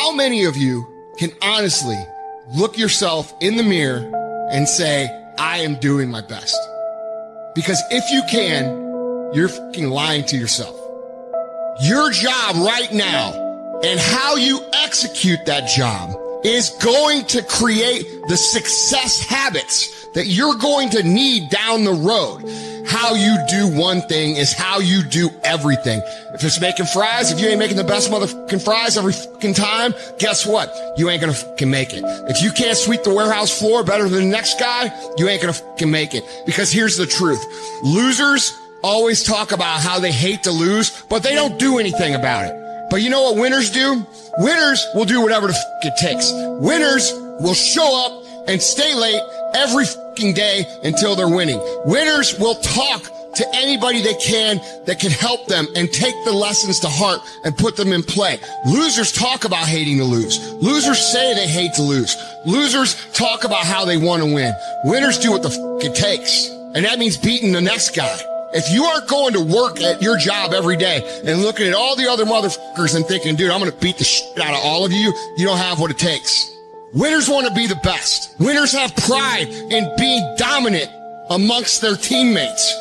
How many of you can honestly look yourself in the mirror and say, I am doing my best? Because if you can, you're fucking lying to yourself. Your job right now and how you execute that job is going to create the success habits that you're going to need down the road. How you do one thing is how you do everything. If it's making fries, if you ain't making the best motherfucking fries every fucking time, guess what? You ain't gonna fucking make it. If you can't sweep the warehouse floor better than the next guy, you ain't gonna fucking make it. Because here's the truth. Losers always talk about how they hate to lose, but they don't do anything about it. But you know what winners do? Winners will do whatever the fuck it takes. Winners will show up and stay late every fucking day until they're winning. Winners will talk to anybody they can that can help them and take the lessons to heart and put them in play. Losers talk about hating to lose. Losers say they hate to lose. Losers talk about how they want to win. Winners do what the fuck it takes. And that means beating the next guy. If you aren't going to work at your job every day and looking at all the other motherfuckers and thinking, dude, I'm going to beat the shit out of all of you, you don't have what it takes. Winners want to be the best. Winners have pride in being dominant amongst their teammates.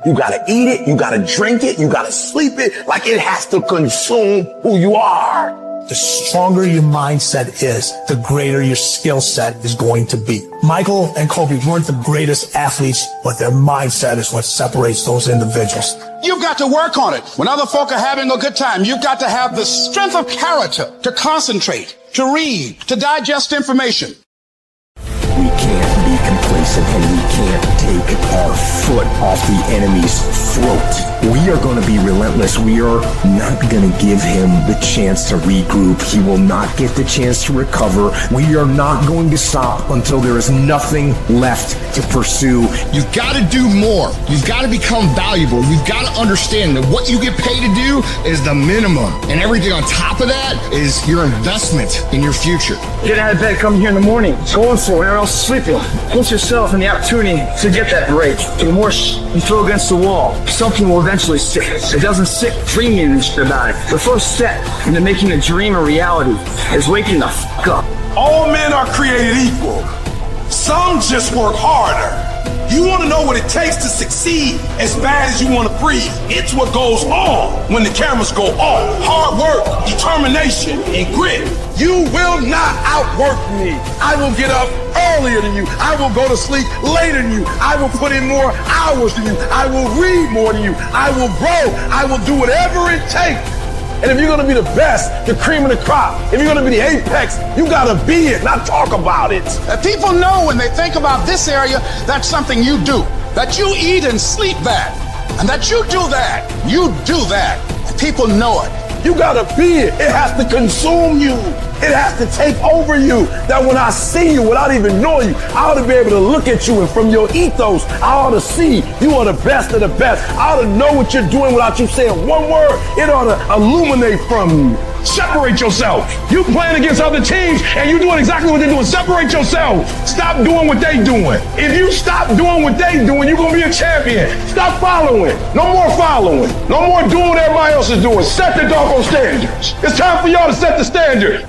You gotta eat it, you gotta drink it, you gotta sleep it, like it has to consume who you are. The stronger your mindset is, the greater your skill set is going to be. Michael and Kobe weren't the greatest athletes, but their mindset is what separates those individuals. You've got to work on it. When other folk are having a good time, you've got to have the strength of character to concentrate, to read, to digest information. We can't be complacent and we can't take our foot off the enemy's throat. We are going to be relentless. We are not going to give him the chance to regroup. He will not get the chance to recover. We are not going to stop until there is nothing left to pursue. You've got to do more. You've got to become valuable. You've got to understand that what you get paid to do is the minimum. And everything on top of that is your investment in your future. Get out of bed, come here in the morning. Going for it, or else sleeping. Put yourself in the opportunity to get that break. The more you throw against the wall, something will eventually stick. It doesn't stick dreaming and shit about it. The first step into making a dream a reality is waking the fuck up. All men are created equal. Some just work harder. You want to know what it takes to succeed as bad as you want to breathe. It's what goes on when the cameras go off. Hard work, determination, and grit. You will not outwork me. I will get up earlier than you. I will go to sleep later than you. I will put in more hours than you. I will read more than you. I will grow. I will do whatever it takes. And if you're going to be the best, the cream of the crop, if you're going to be the apex, you got to be it, not talk about it. People know when they think about this area, that's something you do. That you eat and sleep that. And that you do that. You do that. And people know it. You gotta be it. It has to consume you. It has to take over you. That when I see you, without even knowing you, I ought to be able to look at you, and from your ethos, I ought to see you are the best of the best. I ought to know what you're doing without you saying one word. It ought to illuminate from you. Separate yourself. You playing against other teams and you doing exactly what they're doing. Separate yourself. Stop doing what they doing. If you stop doing what they doing, you're going to be a champion. Stop following. No more following. No more doing what everybody else is doing. Set the doggone standards. It's time for y'all to set the standard.